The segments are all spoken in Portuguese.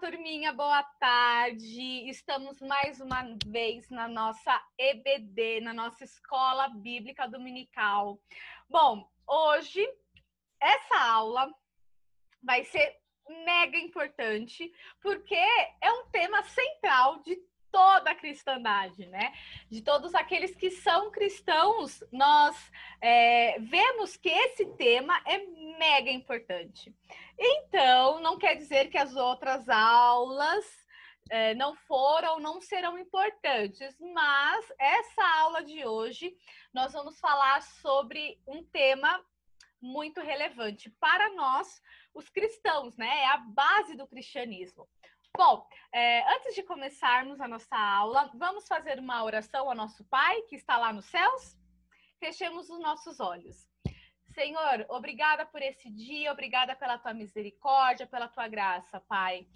turminha, boa tarde. Estamos mais uma vez na nossa EBD, na nossa Escola Bíblica Dominical. Bom, hoje essa aula vai ser mega importante, porque é um tema central de toda a cristandade, né? De todos aqueles que são cristãos, nós vemos que esse tema é mega importante. Então, não quer dizer que as outras aulas não foram, não serão importantes, mas essa aula de hoje nós vamos falar sobre um tema muito relevante para nós, os cristãos, né? É a base do cristianismo. Bom, antes de começarmos a nossa aula, vamos fazer uma oração ao nosso Pai, que está lá nos céus? Fechemos os nossos olhos. Senhor, obrigada por esse dia, obrigada pela tua misericórdia, pela tua graça, Pai.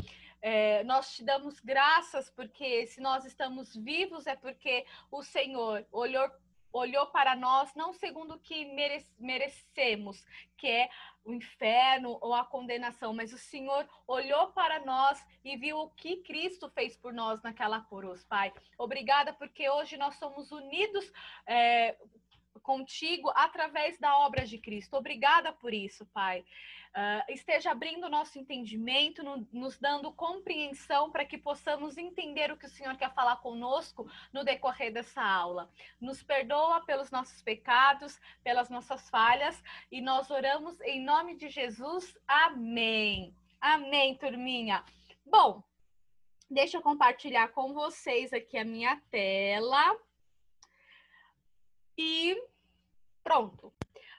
Nós te damos graças porque se nós estamos vivos é porque o Senhor olhou para nós, não segundo o que merecemos, que é o inferno ou a condenação, mas o Senhor olhou para nós e viu o que Cristo fez por nós naquela cruz, Pai. Obrigada porque hoje nós somos unidos contigo através da obra de Cristo. Obrigada por isso, Pai. Esteja abrindo o nosso entendimento, nos dando compreensão para que possamos entender o que o Senhor quer falar conosco no decorrer dessa aula. Nos perdoa pelos nossos pecados, pelas nossas falhas, e nós oramos em nome de Jesus. Amém. Amém, turminha. Bom, deixa eu compartilhar com vocês aqui a minha tela. E pronto.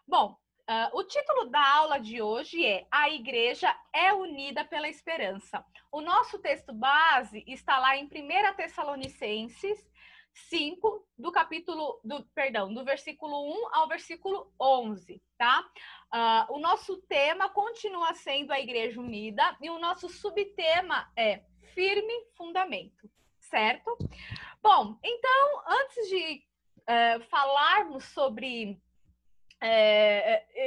Bom, o título da aula de hoje é A Igreja é Unida pela Esperança. O nosso texto base está lá em 1 Tessalonicenses 5, do versículo 1 ao versículo 11, tá? O nosso tema continua sendo a Igreja Unida e o nosso subtema é Firme Fundamento, certo? Bom, então, antes de falarmos sobre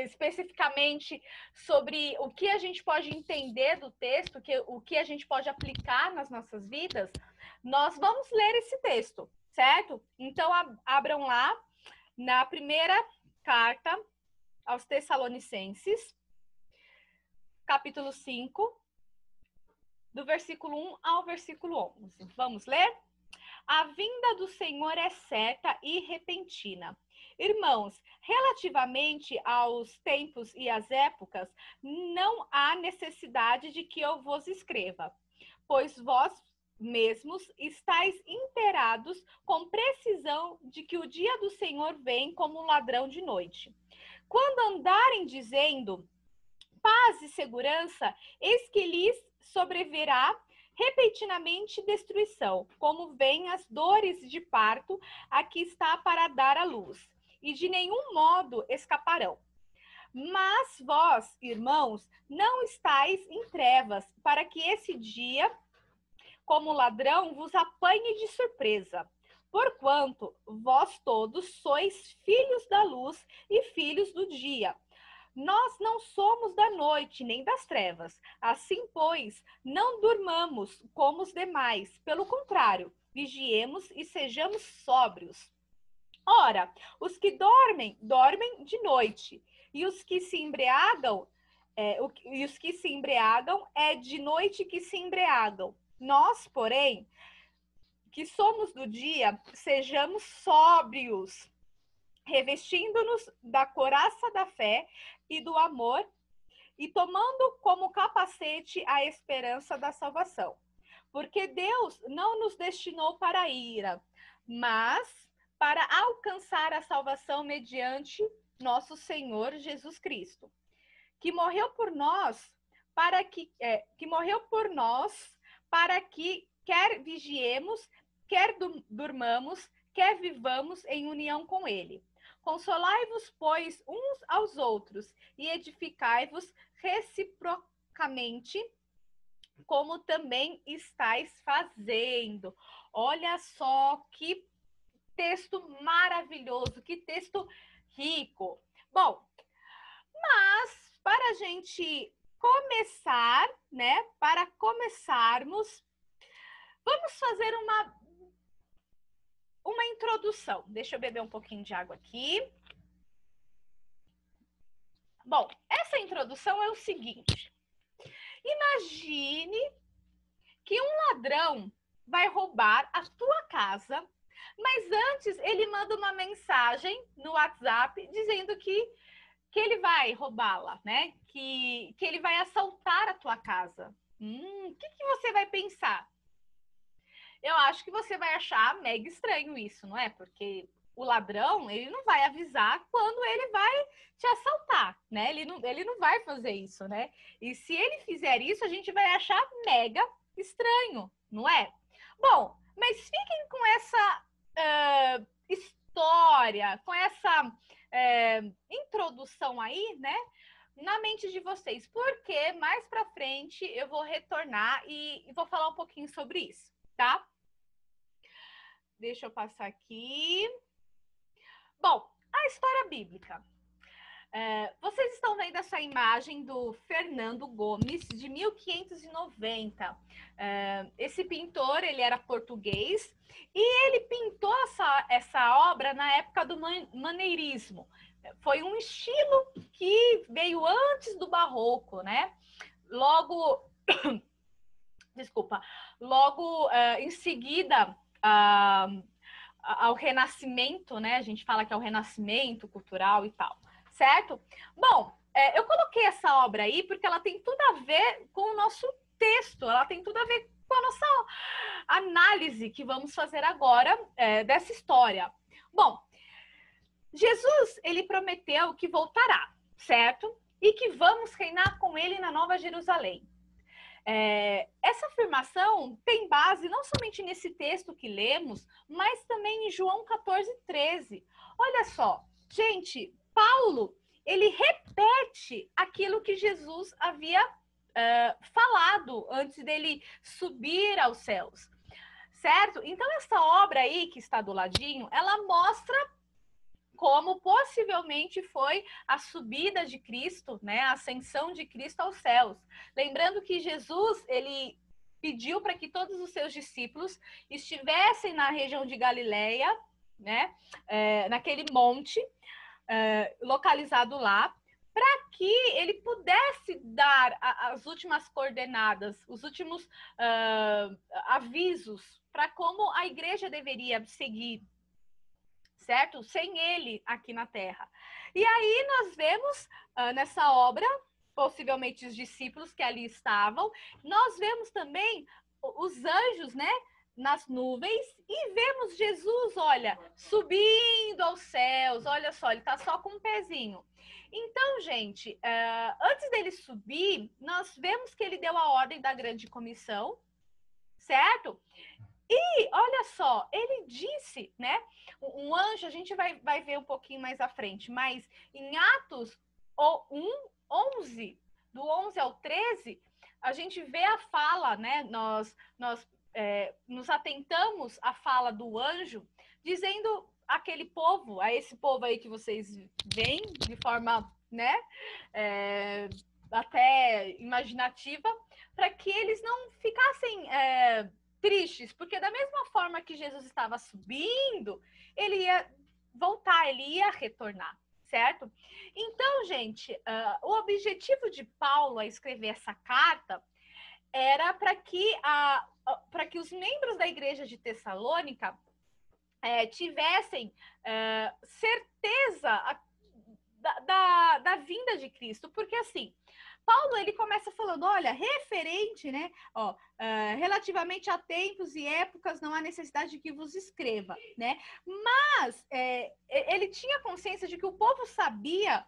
especificamente sobre o que a gente pode entender do texto, o que a gente pode aplicar nas nossas vidas, nós vamos ler esse texto, certo? Então, abram lá na primeira carta aos Tessalonicenses, capítulo 5, do versículo 1 ao versículo 11. Vamos ler? A vinda do Senhor é certa e repentina. Irmãos, relativamente aos tempos e às épocas, não há necessidade de que eu vos escreva, pois vós mesmos estáis inteirados com precisão de que o dia do Senhor vem como um ladrão de noite. Quando andarem dizendo paz e segurança, eis que lhes sobrevirá repentinamente destruição, como vêm as dores de parto a que está para dar à luz, e de nenhum modo escaparão. Mas vós, irmãos, não estáis em trevas, para que esse dia, como ladrão, vos apanhe de surpresa. Porquanto vós todos sois filhos da luz e filhos do dia. Nós não somos da noite nem das trevas. Assim, pois, não durmamos como os demais. Pelo contrário, vigiemos e sejamos sóbrios. Ora, os que dormem, dormem de noite. E os que se embriagam, é de noite que se embriagam. Nós, porém, que somos do dia, sejamos sóbrios, revestindo-nos da couraça da fé e do amor, e tomando como capacete a esperança da salvação. Porque Deus não nos destinou para a ira, mas para alcançar a salvação mediante nosso Senhor Jesus Cristo, que morreu por nós, para que quer vigiemos, quer durmamos, quer vivamos em união com Ele. Consolai-vos, pois, uns aos outros e edificai-vos reciprocamente, como também estáis fazendo. Olha só que texto maravilhoso, que texto rico. Bom, mas para a gente começar, né? Para começarmos, vamos fazer uma introdução. Deixa eu beber um pouquinho de água aqui. Bom, essa introdução é o seguinte. Imagine que um ladrão vai roubar a tua casa, mas antes ele manda uma mensagem no WhatsApp dizendo que ele vai roubá-la, né? Que ele vai assaltar a tua casa. Que você vai pensar? Eu acho que você vai achar mega estranho isso, não é? Porque o ladrão, ele não vai avisar quando ele vai te assaltar, né? Ele não vai fazer isso, né? E se ele fizer isso, a gente vai achar mega estranho, não é? Bom, mas fiquem com essa história, com essa introdução aí, né? Na mente de vocês, porque mais pra frente eu vou retornar e vou falar um pouquinho sobre isso, tá? Deixa eu passar aqui. Bom, a história bíblica. Vocês estão vendo essa imagem do Fernando Gomes, de 1590. Esse pintor, ele era português e ele pintou essa obra na época do maneirismo. Foi um estilo que veio antes do barroco, né? Logo, desculpa, logo em seguida ao renascimento, né? A gente fala que é o renascimento cultural e tal, certo? Bom, eu coloquei essa obra aí porque ela tem tudo a ver com o nosso texto, ela tem tudo a ver com a nossa análise que vamos fazer agora dessa história. Bom, Jesus, ele prometeu que voltará, certo? E que vamos reinar com ele na Nova Jerusalém. Essa afirmação tem base não somente nesse texto que lemos, mas também em João 14:13. Olha só, gente, Paulo, ele repete aquilo que Jesus havia falado antes dele subir aos céus, certo? Então, essa obra aí que está do ladinho, ela mostra como possivelmente foi a subida de Cristo, né, a ascensão de Cristo aos céus. Lembrando que Jesus, ele pediu para que todos os seus discípulos estivessem na região de Galileia, né, naquele monte localizado lá, para que ele pudesse dar as últimas coordenadas, os últimos avisos para como a igreja deveria seguir, certo? Sem ele aqui na Terra. E aí nós vemos nessa obra, possivelmente os discípulos que ali estavam, nós vemos também os anjos, né? Nas nuvens, e vemos Jesus, olha, subindo aos céus, olha só, ele tá só com um pezinho. Então, gente, antes dele subir, nós vemos que ele deu a ordem da grande comissão, certo? E olha só, ele disse, né? Um anjo, a gente vai ver um pouquinho mais à frente, mas em Atos 11, do 11 ao 13, a gente vê a fala, né? Nós nos atentamos à fala do anjo, dizendo aquele povo, a esse povo aí que vocês veem de forma, né? Até imaginativa, para que eles não ficassem tristes, porque da mesma forma que Jesus estava subindo, ele ia voltar, ele ia retornar, certo? Então, gente, o objetivo de Paulo a escrever essa carta era para que os membros da igreja de Tessalônica tivessem certeza da vinda de Cristo, porque assim, Paulo, ele começa falando, olha, referente, né, relativamente a tempos e épocas, não há necessidade de que vos escreva, né, mas ele tinha consciência de que o povo sabia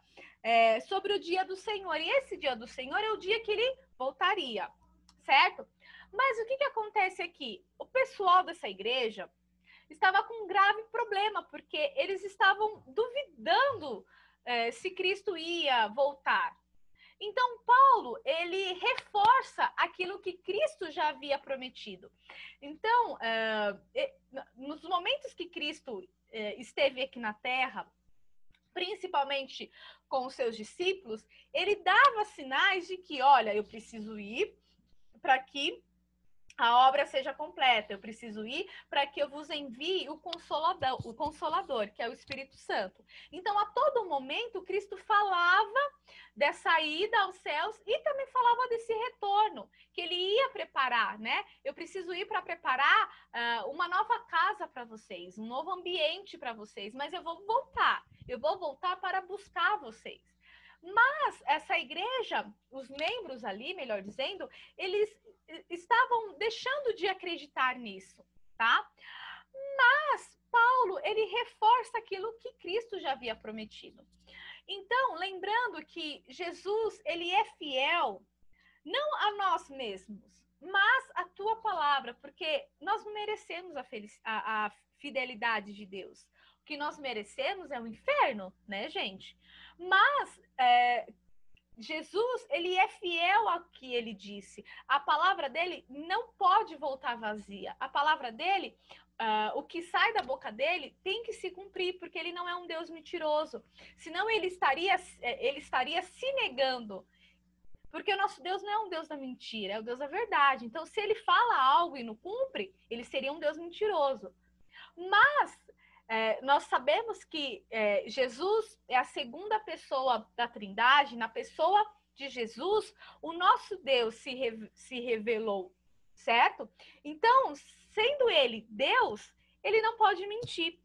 sobre o dia do Senhor, e esse dia do Senhor é o dia que ele voltaria, certo? Mas o que acontece aqui? O pessoal dessa igreja estava com um grave problema, porque eles estavam duvidando se Cristo ia voltar. Então, Paulo, ele reforça aquilo que Cristo já havia prometido. Então, nos momentos que Cristo esteve aqui na Terra, principalmente com os seus discípulos, ele dava sinais de que, olha, eu preciso ir para que a obra seja completa, eu preciso ir para que eu vos envie o Consolador, que é o Espírito Santo. Então, a todo momento, Cristo falava dessa ida aos céus e também falava desse retorno, que ele ia preparar, né? Eu preciso ir para preparar uma nova casa para vocês, um novo ambiente para vocês, mas eu vou voltar para buscar vocês. Mas essa igreja, os membros ali, melhor dizendo, eles estavam deixando de acreditar nisso, tá? Mas Paulo, ele reforça aquilo que Cristo já havia prometido. Então, lembrando que Jesus, ele é fiel não a nós mesmos, mas a tua palavra, porque nós não merecemos a fidelidade de Deus. O que nós merecemos é o inferno, né, gente? Mas Jesus, ele é fiel ao que ele disse. A palavra dele não pode voltar vazia. A palavra dele, o que sai da boca dele tem que se cumprir, porque ele não é um Deus mentiroso. Senão ele estaria se negando. Porque o nosso Deus não é um Deus da mentira, é o Deus da verdade. Então, se ele fala algo e não cumpre, ele seria um Deus mentiroso. Mas nós sabemos que Jesus é a segunda pessoa da Trindade. Na pessoa de Jesus, o nosso Deus se revelou, certo? Então, sendo ele Deus, ele não pode mentir,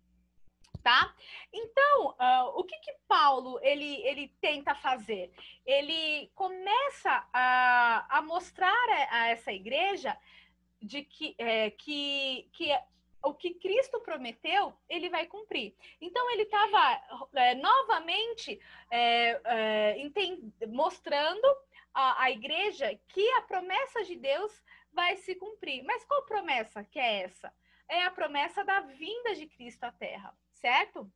tá? Então, o que Paulo ele tenta fazer? Ele começa a mostrar a essa igreja de que o que Cristo prometeu, ele vai cumprir. Então, ele estava novamente mostrando à igreja que a promessa de Deus vai se cumprir. Mas qual promessa que é essa? É a promessa da vinda de Cristo à Terra, certo?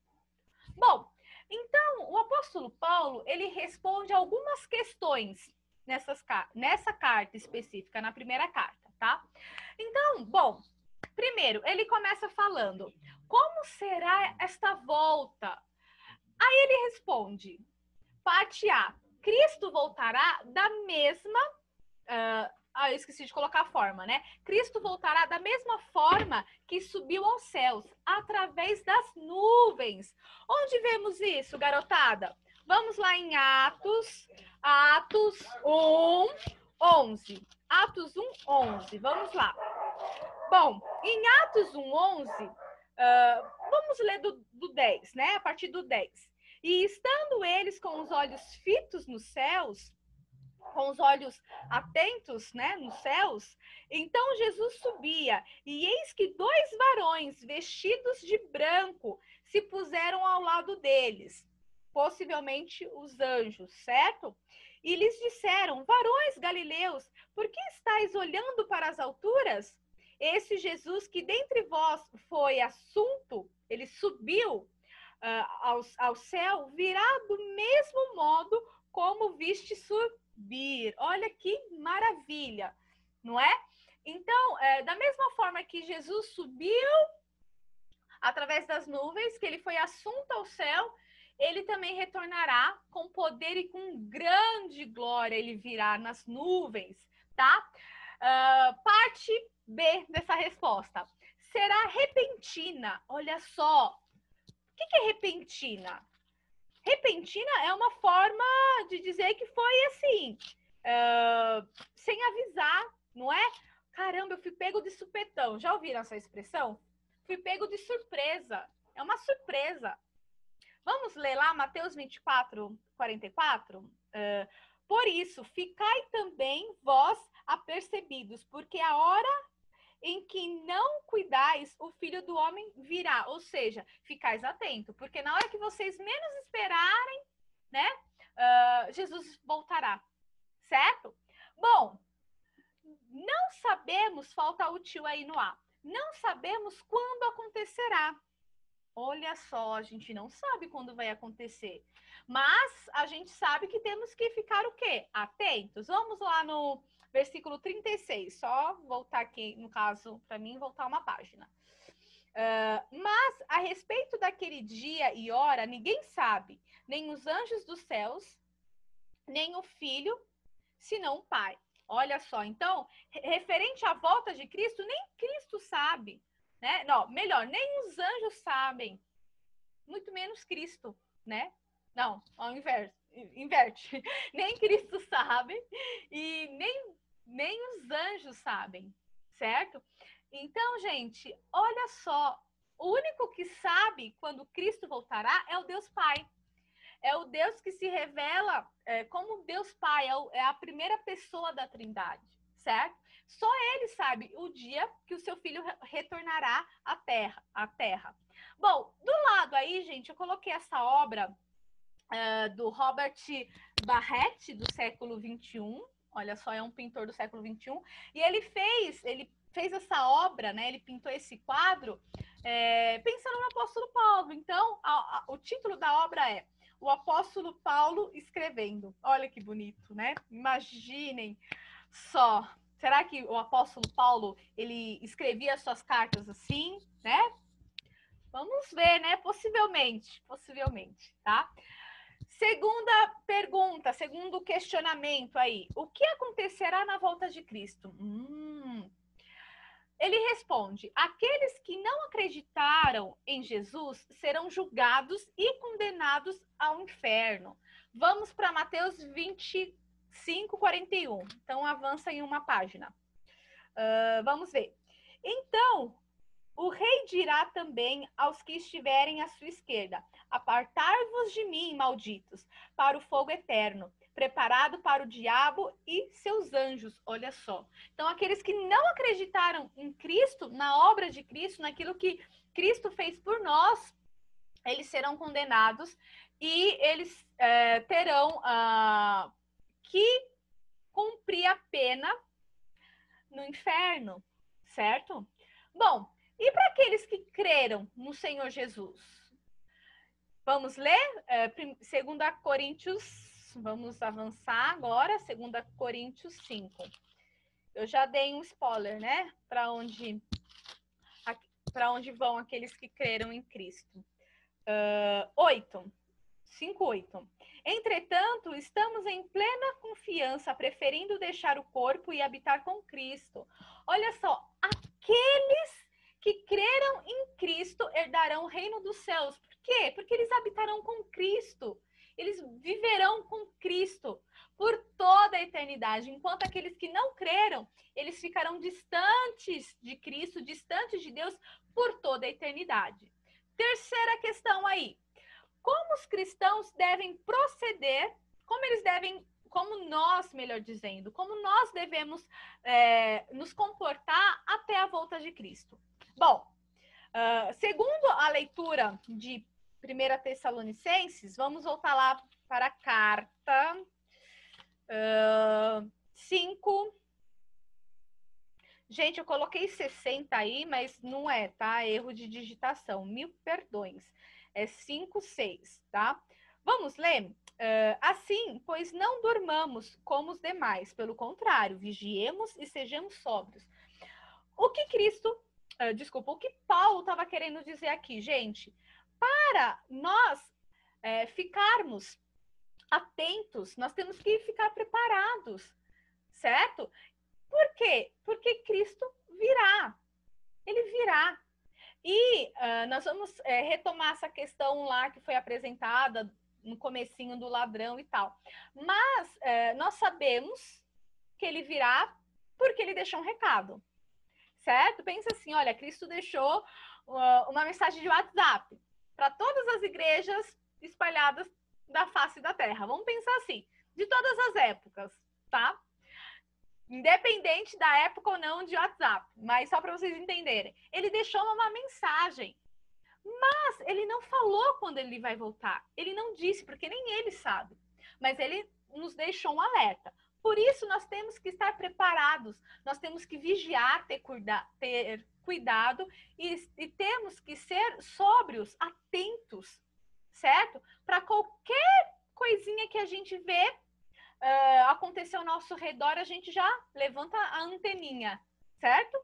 Bom, então, o apóstolo Paulo, ele responde algumas questões nessa carta específica, na primeira carta, tá? Então, bom, primeiro, ele começa falando, como será esta volta? Aí ele responde, parte A, Cristo voltará da mesma... eu esqueci de colocar a forma, né? Cristo voltará da mesma forma que subiu aos céus, através das nuvens. Onde vemos isso, garotada? Vamos lá em Atos 1, 11. Atos 1, 11. Vamos lá. Bom, em Atos 1, 11, vamos ler do 10, né? A partir do 10. E estando eles com os olhos fitos nos céus, com os olhos atentos, né, nos céus, então Jesus subia, e eis que 2 varões vestidos de branco se puseram ao lado deles, possivelmente os anjos, certo? E lhes disseram, varões galileus, por que estáis olhando para as alturas? Esse Jesus que dentre vós foi assunto, ele subiu ao céu, virá do mesmo modo como viste subir. Olha que maravilha, não é? Então, da mesma forma que Jesus subiu através das nuvens, que ele foi assunto ao céu, ele também retornará com poder e com grande glória, ele virá nas nuvens, tá? Parte B dessa resposta. Será repentina. Olha só. O que é repentina? Repentina é uma forma de dizer que foi assim, sem avisar, não é? Caramba, eu fui pego de supetão. Já ouviram essa expressão? Fui pego de surpresa. É uma surpresa. Vamos ler lá Mateus 24, 44? Por isso, ficai também vós apercebidos, porque a hora em que não cuidais, o Filho do Homem virá. Ou seja, ficais atento, porque na hora que vocês menos esperarem, né, Jesus voltará, certo? Bom, não sabemos, falta o tio aí no ar, não sabemos quando acontecerá. Olha só, a gente não sabe quando vai acontecer, mas a gente sabe que temos que ficar o quê? Atentos. Vamos lá no versículo 36, só voltar aqui, no caso, para mim, voltar uma página. Mas a respeito daquele dia e hora, ninguém sabe, nem os anjos dos céus, nem o Filho, senão o Pai. Olha só, então, referente à volta de Cristo, nem Cristo sabe, né? Não, melhor, nem os anjos sabem, muito menos Cristo, né? Não, ao inverso, inverte. Nem Cristo sabe e nem os anjos sabem, certo? Então, gente, olha só, o único que sabe quando Cristo voltará é o Deus Pai. É o Deus que se revela como Deus Pai, é a primeira pessoa da Trindade, certo? Só ele sabe o dia que o seu filho retornará à Terra. Bom, do lado aí, gente, eu coloquei essa obra do Robert Barrett, do século XXI. Olha só, é um pintor do século XXI. E ele fez essa obra, né? Ele pintou esse quadro pensando no apóstolo Paulo. Então, o título da obra é O Apóstolo Paulo Escrevendo. Olha que bonito, né? Imaginem só. Será que o apóstolo Paulo, ele escrevia suas cartas assim, né? Vamos ver, né? Possivelmente, tá? Segunda pergunta, segundo questionamento aí. O que acontecerá na volta de Cristo? Ele responde: aqueles que não acreditaram em Jesus serão julgados e condenados ao inferno. Vamos para Mateus 25, 41. Então, avança em uma página. Vamos ver. Então, o rei dirá também aos que estiverem à sua esquerda: apartai-vos de mim, malditos, para o fogo eterno, preparado para o diabo e seus anjos. Olha só. Então, aqueles que não acreditaram em Cristo, na obra de Cristo, naquilo que Cristo fez por nós, eles serão condenados e eles terão que cumprir a pena no inferno, certo? Bom, e para aqueles que creram no Senhor Jesus? Vamos ler? 2 Coríntios, vamos avançar agora, 2 Coríntios 5. Eu já dei um spoiler, né? Para onde vão aqueles que creram em Cristo. 5:8. Entretanto, estamos em plena confiança, preferindo deixar o corpo e habitar com Cristo. Olha só, aqueles que creram em Cristo herdarão o reino dos céus. Por quê? Porque eles habitarão com Cristo. Eles viverão com Cristo por toda a eternidade. Enquanto aqueles que não creram, eles ficarão distantes de Cristo, distantes de Deus por toda a eternidade. Terceira questão aí. Como os cristãos devem proceder, como nós, melhor dizendo, como nós devemos nos comportar até a volta de Cristo? Bom, segundo a leitura de 1 Tessalonicenses, vamos voltar lá para a carta 5. Gente, eu coloquei 60 aí, mas não é, tá? Erro de digitação. 1000 perdões. É 5:6, tá? Vamos ler? Assim, pois não durmamos como os demais. Pelo contrário, vigiemos e sejamos sóbrios. O que o que Paulo estava querendo dizer aqui, gente? Para nós ficarmos atentos, nós temos que ficar preparados, certo? Por quê? Porque Cristo virá. Ele virá. E nós vamos retomar essa questão lá que foi apresentada no comecinho do ladrão e tal. Mas nós sabemos que ele virá porque ele deixou um recado, certo? Pensa assim, olha, Cristo deixou uma mensagem de WhatsApp para todas as igrejas espalhadas da face da terra. Vamos pensar assim, de todas as épocas, tá? Independente da época ou não de WhatsApp, mas só para vocês entenderem. Ele deixou uma mensagem, mas ele não falou quando ele vai voltar. Ele não disse, porque nem ele sabe. Mas ele nos deixou um alerta. Por isso, nós temos que estar preparados, nós temos que vigiar, ter cuidado e temos que ser sóbrios, atentos, certo? Para qualquer coisinha que a gente vê acontecer ao nosso redor, a gente já levanta a anteninha, certo?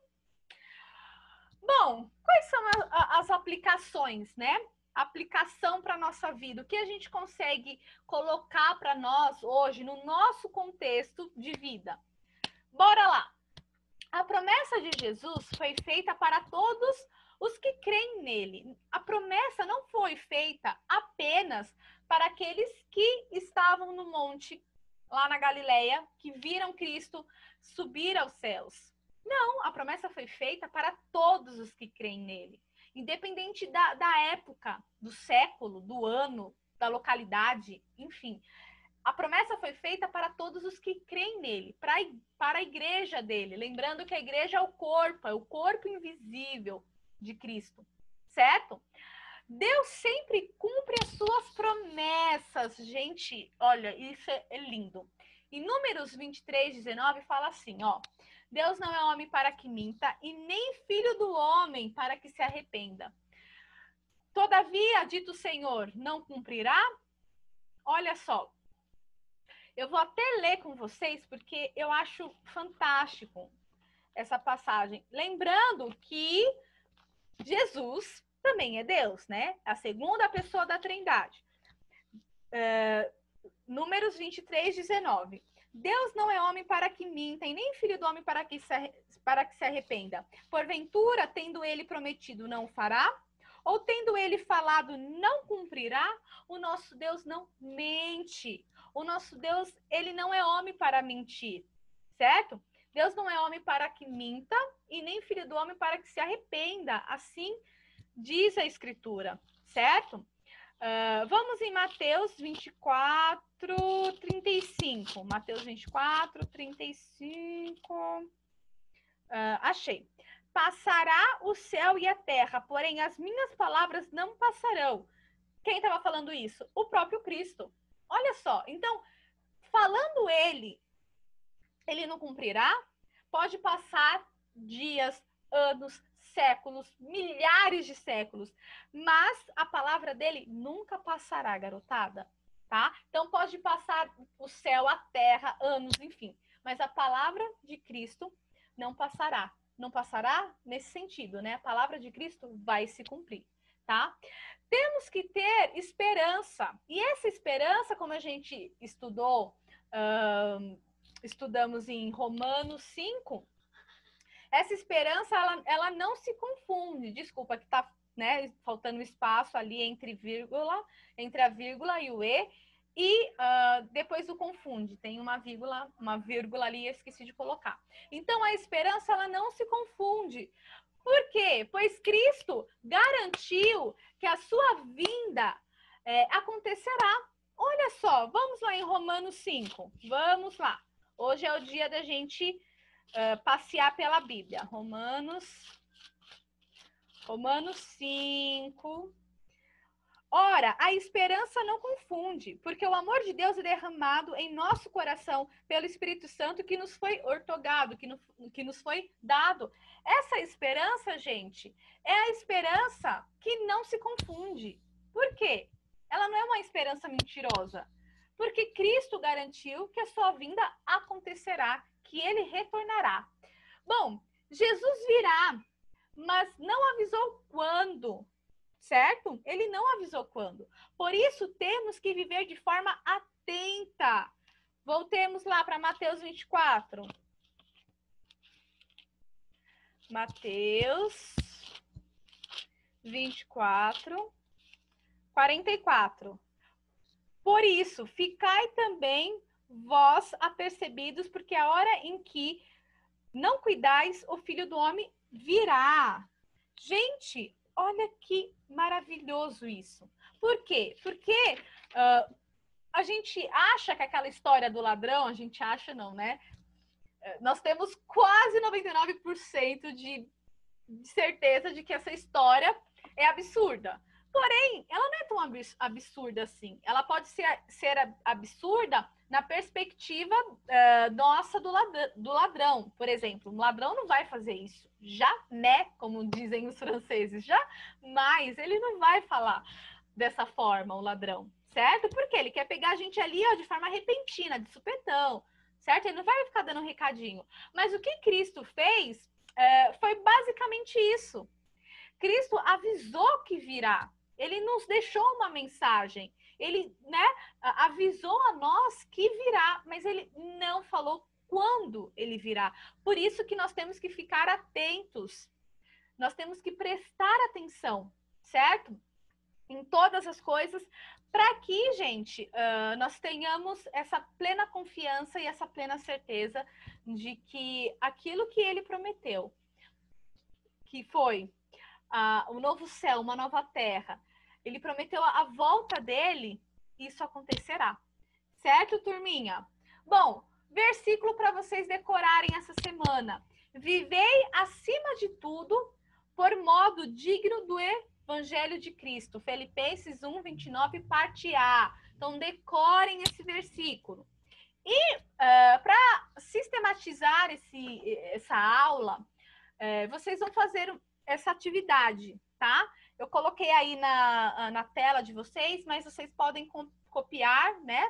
Bom, quais são as aplicações, né? Aplicação para a nossa vida. O que a gente consegue colocar para nós hoje, no nosso contexto de vida? Bora lá! A promessa de Jesus foi feita para todos os que creem nele. A promessa não foi feita apenas para aqueles que estavam no monte, lá na Galileia, que viram Cristo subir aos céus. Não, a promessa foi feita para todos os que creem nele. Independente da época, do século, do ano, da localidade, enfim. A promessa foi feita para todos os que creem nele, para a igreja dele. Lembrando que a igreja é o corpo invisível de Cristo, certo? Deus sempre cumpre as suas promessas, gente. Olha, isso é lindo. Em Números 23:19 fala assim, ó. Deus não é homem para que minta e nem filho do homem para que se arrependa. Todavia, dito o Senhor, não cumprirá? Olha só. Eu vou até ler com vocês porque eu acho fantástico essa passagem. Lembrando que Jesus também é Deus, né? A segunda pessoa da Trindade. Números 23:19. Deus não é homem para que minta, e nem filho do homem para que se arrependa. Porventura, tendo ele prometido, não fará? Ou tendo ele falado, não cumprirá? O nosso Deus não mente. O nosso Deus, ele não é homem para mentir, certo? Deus não é homem para que minta, e nem filho do homem para que se arrependa. Assim diz a Escritura, certo? Vamos em Mateus 24:35. Mateus 24:35. Achei. Passará o céu e a terra, porém as minhas palavras não passarão. Quem estava falando isso? O próprio Cristo. Olha só, então, falando ele não cumprirá? Pode passar dias, anos, séculos, milhares de séculos, mas a palavra dele nunca passará, garotada, tá? Então pode passar o céu, a terra, anos, enfim, mas a palavra de Cristo não passará. Não passará nesse sentido, né? A palavra de Cristo vai se cumprir, tá? Temos que ter esperança. E essa esperança, como a gente estudamos em Romanos 5, essa esperança, ela não se confunde. Desculpa que tá, né, faltando espaço ali entre a vírgula e o E. E depois o confunde, tem uma vírgula ali, eu esqueci de colocar. Então, a esperança, ela não se confunde. Por quê? Pois Cristo garantiu que a sua vinda acontecerá. Olha só, vamos lá em Romanos 5. Vamos lá. Hoje é o dia da gente passear pela Bíblia. Romanos 5. Ora, a esperança não confunde, porque o amor de Deus é derramado em nosso coração pelo Espírito Santo que nos foi ortogado, que nos foi dado. Essa esperança, gente, é a esperança que não se confunde. Por quê? Ela não é uma esperança mentirosa. Porque Cristo garantiu que a sua vinda acontecerá, que ele retornará. Bom, Jesus virá, mas não avisou quando. Certo? Ele não avisou quando. Por isso, temos que viver de forma atenta. Voltemos lá para Mateus 24. Mateus 24, 44. Por isso, ficai também vós apercebidos, porque a hora em que não cuidais, o Filho do Homem virá. Gente, olha que maravilhoso isso. Por quê? Porque a gente acha que aquela história do ladrão, a gente acha não, né? Nós temos quase 99% de certeza de que essa história é absurda. Porém, ela não é tão absurda assim. Ela pode ser absurda na perspectiva nossa do ladrão. Por exemplo, um ladrão não vai fazer isso. Jamais, como dizem os franceses, jamais. Ele não vai falar dessa forma, o ladrão, certo? Porque ele quer pegar a gente ali de forma repentina, de supetão, certo? Ele não vai ficar dando um recadinho. Mas o que Cristo fez foi basicamente isso. Cristo avisou que virá. Ele nos deixou uma mensagem. Ele, né, avisou a nós que virá, mas ele não falou quando ele virá. Por isso que nós temos que ficar atentos. Nós temos que prestar atenção, certo? Em todas as coisas, para que, gente, nós tenhamos essa plena confiança e essa plena certeza de que aquilo que ele prometeu, que foi um novo céu, uma nova terra, ele prometeu a volta dele, isso acontecerá. Certo, turminha? Bom, versículo para vocês decorarem essa semana. Vivei acima de tudo por modo digno do Evangelho de Cristo. Filipenses 1, 29, parte A. Então, decorem esse versículo. E para sistematizar essa aula, vocês vão fazer essa atividade, tá? Eu coloquei aí na tela de vocês, mas vocês podem copiar, né?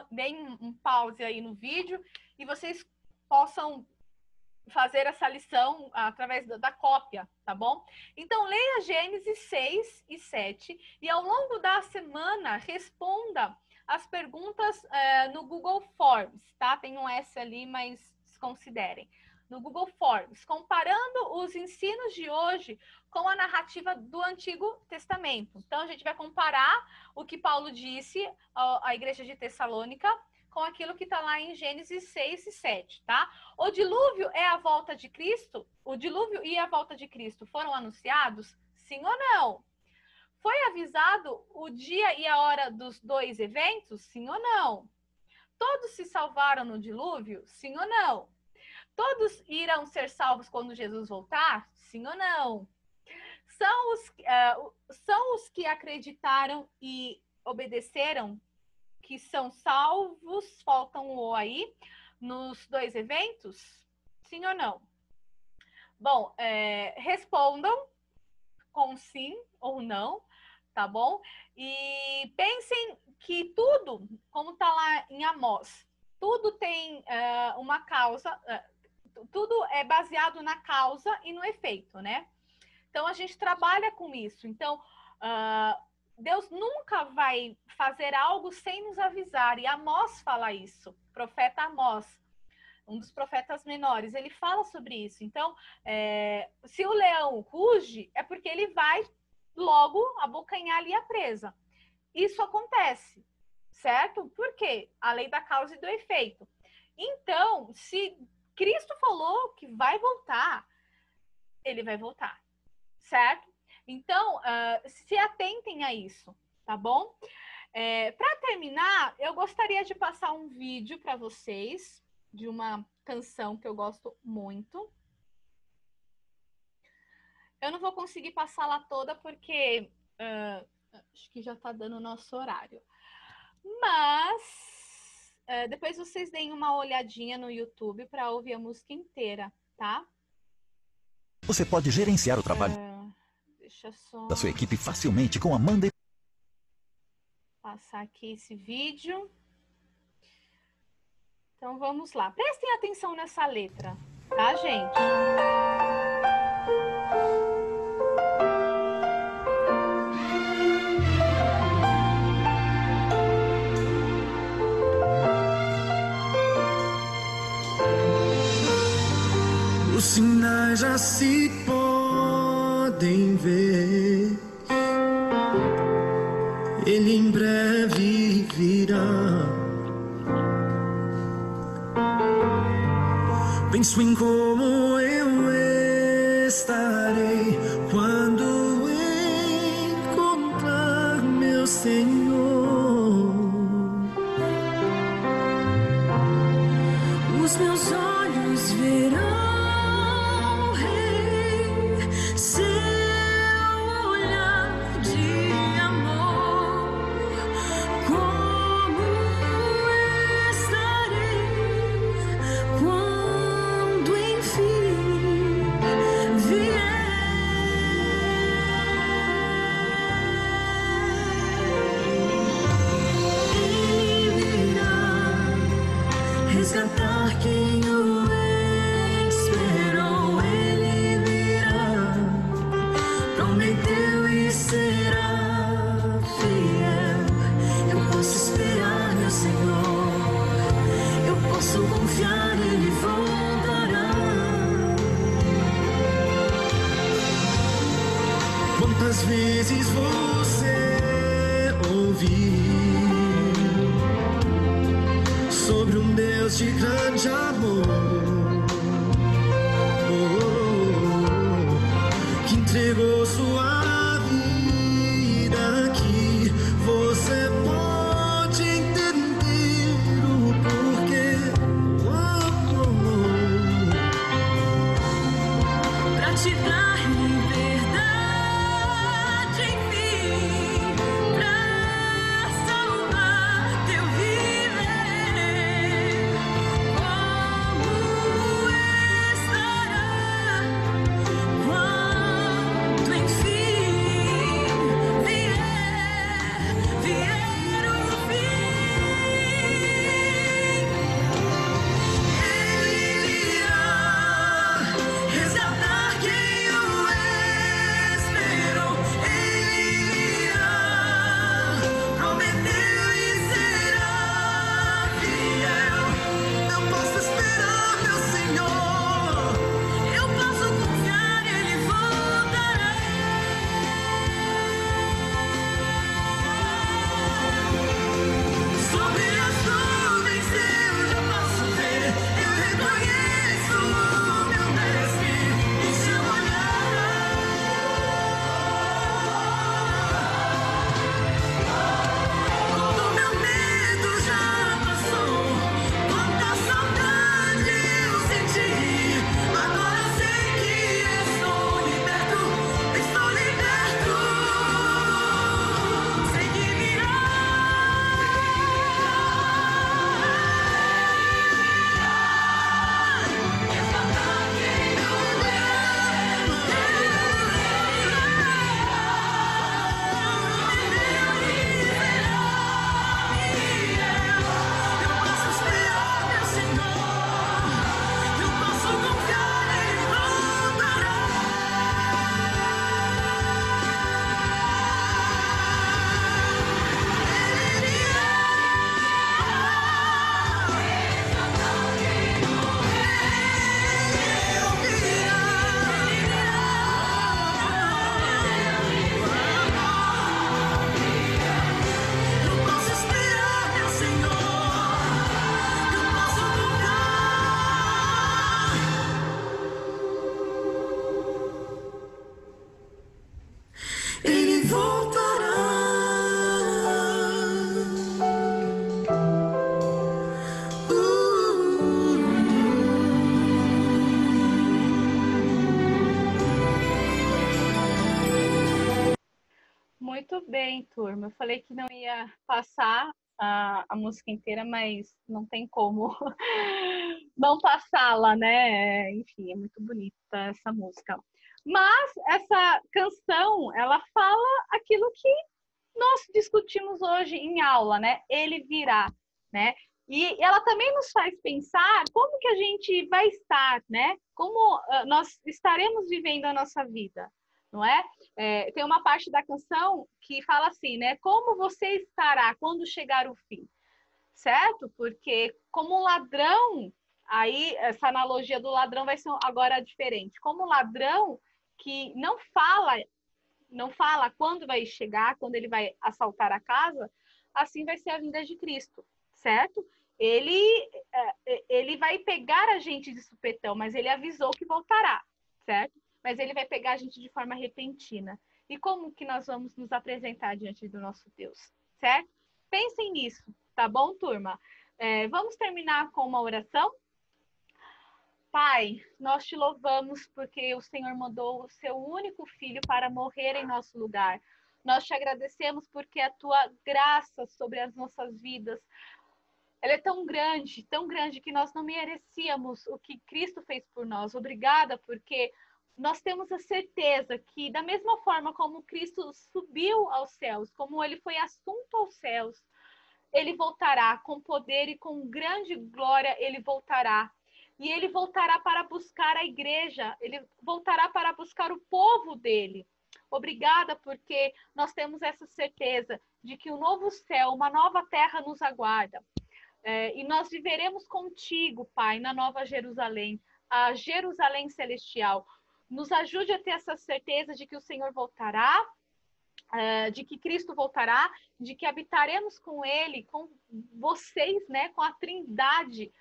Deem um pause aí no vídeo e vocês possam fazer essa lição através da cópia, tá bom? Então, leia Gênesis 6 e 7 e ao longo da semana responda as perguntas no Google Forms, tá? Tem um S ali, mas desconsiderem. No Google Forms, comparando os ensinos de hoje com a narrativa do Antigo Testamento. Então, a gente vai comparar o que Paulo disse à igreja de Tessalônica com aquilo que está lá em Gênesis 6 e 7, tá? O dilúvio é a volta de Cristo? O dilúvio e a volta de Cristo foram anunciados? Sim ou não? Foi avisado o dia e a hora dos dois eventos? Sim ou não? Todos se salvaram no dilúvio? Sim ou não? Todos irão ser salvos quando Jesus voltar? Sim ou não? São os que acreditaram e obedeceram que são salvos, faltam o aí, nos dois eventos? Sim ou não? Bom, respondam com sim ou não, tá bom? E pensem que tudo, como está lá em Amós, tudo tem uma causa, tudo é baseado na causa e no efeito, né? Então, a gente trabalha com isso. Então, Deus nunca vai fazer algo sem nos avisar. E Amós fala isso. O profeta Amós, um dos profetas menores, ele fala sobre isso. Então, se o leão ruge, é porque ele vai logo abocanhar ali a presa. Isso acontece, certo? Por quê? A lei da causa e do efeito. Então, se Cristo falou que vai voltar, ele vai voltar, certo? Então, se atentem a isso, tá bom? Para terminar, eu gostaria de passar um vídeo para vocês de uma canção que eu gosto muito. Eu não vou conseguir passar lá toda porque acho que já está dando o nosso horário. Mas depois vocês deem uma olhadinha no YouTube para ouvir a música inteira, tá? Você pode gerenciar o trabalho da sua equipe facilmente com a Monday. Passar aqui esse vídeo. Então vamos lá. Prestem atenção nessa letra, tá, gente? Os sinais já se podem ver, ele em breve virá. Penso em como eu estarei quando encontrar meu Senhor. Os meus olhos verão vezes você ouviu sobre um Deus de grande amor, que entregou sua vida aqui. Você pode entender o porquê. Pra te dar liberdade, enfim, pra salvar teu viver. Como estará quando enfim vier o fim? Ele irá resgatar quem o esperou. Ele irá, prometeu e será fiel. Eu posso esperar, meu Senhor. Eu posso confiar, Ele voltará. Sobre as nuvens eu já posso ver. Eu reconheço o meu mestre e seu olhar. Todo meu medo já passou. Quanta saudade eu senti. Agora sei que estou liberto. Estou liberto. Sei que virá. Eu posso esperar, meu Senhor. Eu posso confiar, Ele voltará. Eu posso esperar, meu Senhor. Eu posso confiar. Ele voltará. Muito bem, turma. Eu falei que não ia passar a música inteira, mas não tem como não passá-la, né? Enfim, é muito bonita essa música. Mas essa canção, ela fala aquilo que nós discutimos hoje em aula, né? Ele virá, né? E ela também nos faz pensar como que a gente vai estar, né? Como nós estaremos vivendo a nossa vida, não é? Tem uma parte da canção que fala assim, né? Como você estará quando chegar o fim, certo? Porque como um ladrão, aí essa analogia do ladrão vai ser agora diferente. Como um ladrão que não fala quando vai chegar, quando ele vai assaltar a casa, assim vai ser a vinda de Cristo, certo? Ele vai pegar a gente de supetão, mas ele avisou que voltará, certo? Mas ele vai pegar a gente de forma repentina. E como que nós vamos nos apresentar diante do nosso Deus, certo? Pensem nisso, tá bom, turma? Vamos terminar com uma oração? Pai, nós te louvamos porque o Senhor mandou o seu único filho para morrer em nosso lugar. Nós te agradecemos porque a tua graça sobre as nossas vidas, ela é tão grande que nós não merecíamos o que Cristo fez por nós. Obrigada porque nós temos a certeza que da mesma forma como Cristo subiu aos céus, como ele foi assunto aos céus, ele voltará com poder e com grande glória, ele voltará. E ele voltará para buscar a igreja, ele voltará para buscar o povo dele. Obrigada, porque nós temos essa certeza de que um novo céu, uma nova terra nos aguarda. E nós viveremos contigo, Pai, na Nova Jerusalém, a Jerusalém celestial. Nos ajude a ter essa certeza de que o Senhor voltará de que Cristo voltará, de que habitaremos com Ele, com vocês, né, com a Trindade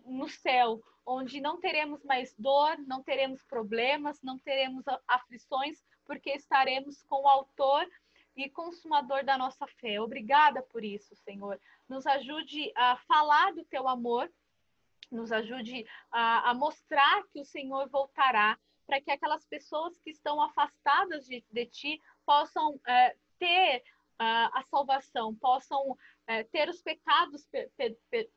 no céu, onde não teremos mais dor, não teremos problemas, não teremos aflições, porque estaremos com o Autor e Consumador da nossa fé. Obrigada por isso, Senhor. Nos ajude a falar do Teu amor, nos ajude a mostrar que o Senhor voltará, para que aquelas pessoas que estão afastadas de Ti possam ter a salvação, possam ter os pecados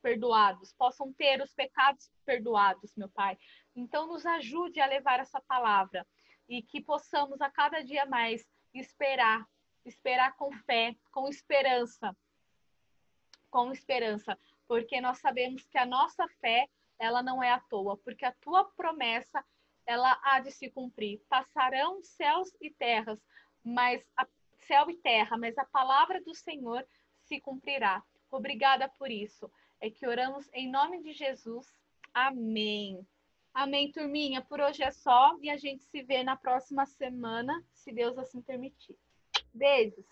perdoados, possam ter os pecados perdoados, meu Pai. Então, nos ajude a levar essa palavra e que possamos a cada dia mais esperar com fé, com esperança, porque nós sabemos que a nossa fé, ela não é à toa, porque a Tua promessa, ela há de se cumprir. Passarão céus e terras, mas céu e terra, mas a palavra do Senhor se cumprirá. Obrigada por isso. É que oramos em nome de Jesus. Amém. Amém, turminha. Por hoje é só e a gente se vê na próxima semana, se Deus assim permitir. Beijos.